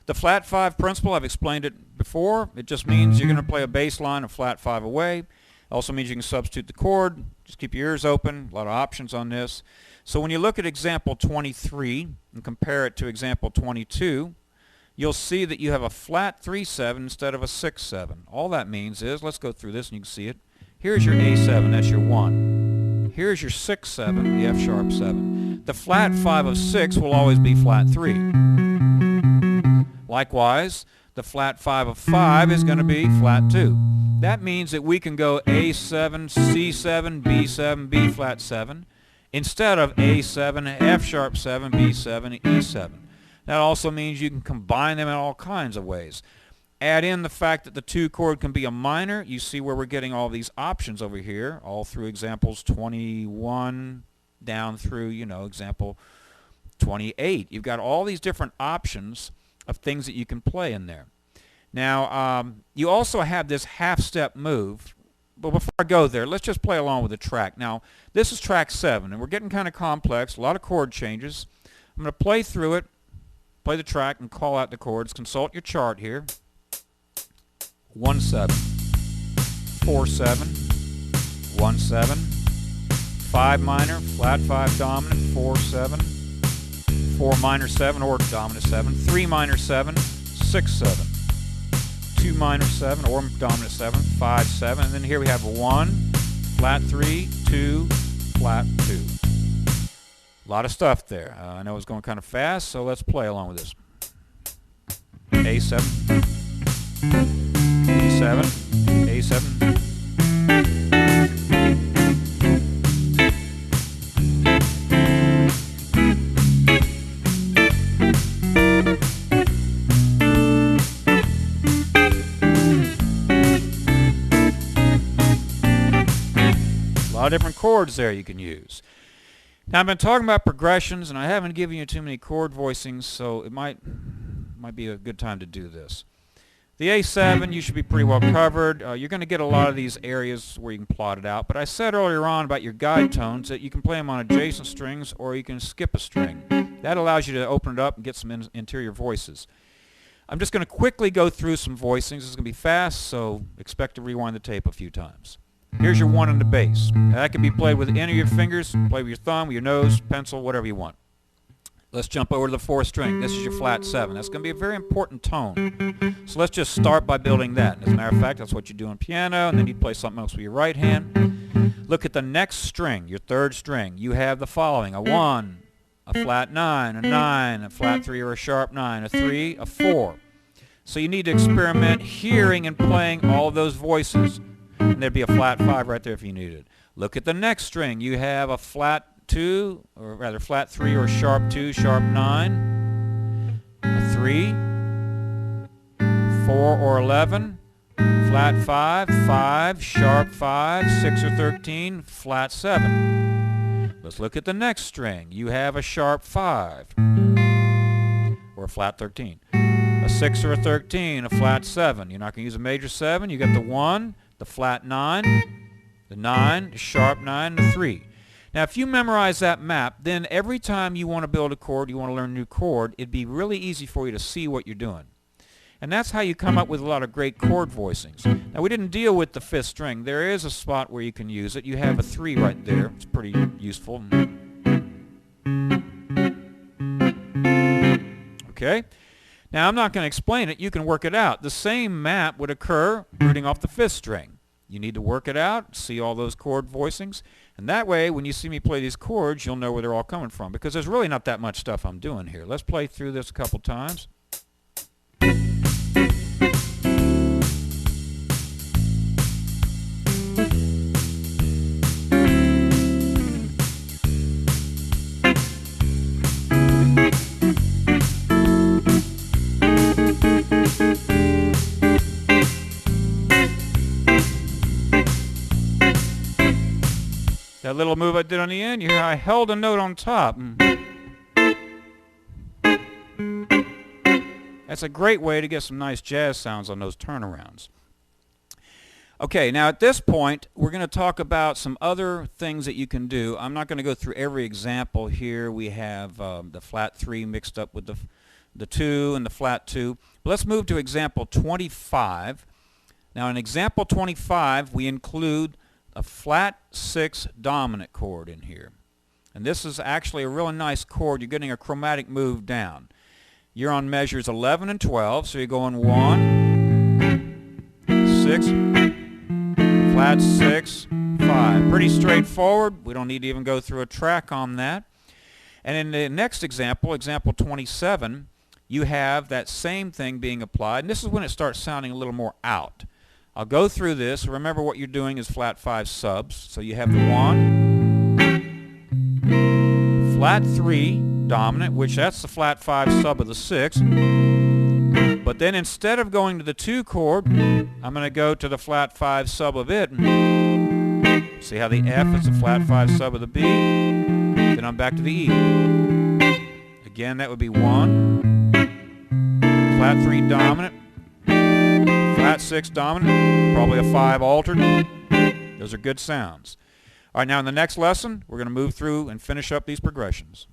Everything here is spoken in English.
The flat 5 principle, I've explained it before. It just means you're going to play a bass line a flat 5 away. It also means you can substitute the chord. Just keep your ears open. A lot of options on this. So when you look at example 23 and compare it to example 22, you'll see that you have a flat 3-7 instead of a 6-7. All that means is, let's go through this and you can see it. Here's your A7, that's your 1. Here's your 6-7, the F sharp 7. The flat 5 of 6 will always be flat 3. Likewise, the flat 5 of 5 is going to be flat 2. That means that we can go A7, C7, B7, B flat 7 instead of A7, F sharp 7, B7, E7. That also means you can combine them in all kinds of ways. Add in the fact that the 2 chord can be a minor. You see where we're getting all these options over here, all through examples 21 down through, example 28. You've got all these different options of things that you can play in there. Now, you also have this half-step move. But before I go there, let's just play along with the track. Now, this is track 7, and we're getting kind of complex, a lot of chord changes. I'm going to play through it, play the track, and call out the chords. Consult your chart here. 1-7, 4-7, 1-7, 5 minor, flat 5 dominant, 4-7, 4 minor 7 or dominant 7, 3 minor 7, 6-7. 2 minor 7 or dominant 7, 5-7, and then here we have a 1, flat 3, 2, flat 2. A lot of stuff there. I know it's going kind of fast, so let's play along with this. A7, A7, A7. A lot of different chords there you can use. Now I've been talking about progressions and I haven't given you too many chord voicings, so it might be a good time to do this. The A7 you should be pretty well covered. You're going to get a lot of these areas where you can plot it out, but I said earlier on about your guide tones that you can play them on adjacent strings or you can skip a string. That allows you to open it up and get some interior voices. I'm just going to quickly go through some voicings. This is going to be fast, so expect to rewind the tape a few times. Here's your 1 on the bass. Now, that can be played with any of your fingers, play with your thumb, with your nose, pencil, whatever you want. Let's jump over to the 4th string. This is your flat 7. That's going to be a very important tone. So let's just start by building that. As a matter of fact, that's what you do on piano, and then you play something else with your right hand. Look at the next string, your 3rd string. You have the following: a 1, a flat 9, a 9, a flat 3 or a sharp 9, a 3, a 4. So you need to experiment hearing and playing all of those voices. And there'd be a flat 5 right there if you needed. Look at the next string. You have a flat 2, or rather flat 3 or sharp 2, sharp 9, a 3, 4 or 11, flat 5, 5, sharp 5, 6 or 13, flat 7. Let's look at the next string. You have a sharp 5, or a flat 13, a 6 or a 13, a flat 7. You're not going to use a major 7. You got the 1, the flat 9, the 9, the sharp 9, the 3. Now if you memorize that map, then every time you want to build a chord, you want to learn a new chord, it'd be really easy for you to see what you're doing. And that's how you come up with a lot of great chord voicings. Now we didn't deal with the 5th string. There is a spot where you can use it. You have a 3 right there. It's pretty useful. Okay? Now I'm not going to explain it. You can work it out. The same map would occur rooting off the 5th string. You need to work it out, see all those chord voicings, and that way when you see me play these chords, you'll know where they're all coming from, because there's really not that much stuff I'm doing here. Let's play through this a couple times. That little move I did on the end, you hear I held a note on top. That's a great way to get some nice jazz sounds on those turnarounds. Okay, now at this point, we're going to talk about some other things that you can do. I'm not going to go through every example here. We have the flat 3 mixed up with the the 2 and the flat 2. But let's move to example 25. Now in example 25 we include a flat 6 dominant chord in here. And this is actually a really nice chord. You're getting a chromatic move down. You're on measures 11 and 12, so you're going 1, 6, flat 6, 5. Pretty straightforward. We don't need to even go through a track on that. And in the next example, example 27, you have that same thing being applied. And this is when it starts sounding a little more out. I'll go through this. Remember what you're doing is flat 5 subs. So you have the 1, flat 3 dominant, which that's the flat 5 sub of the 6. But then instead of going to the 2 chord, I'm going to go to the flat 5 sub of it. See how the F is the flat 5 sub of the B? Then I'm back to the E. Again, that would be 1, flat 3 dominant, flat 6 dominant, probably a 5 altered. Those are good sounds. All right, now in the next lesson, we're going to move through and finish up these progressions.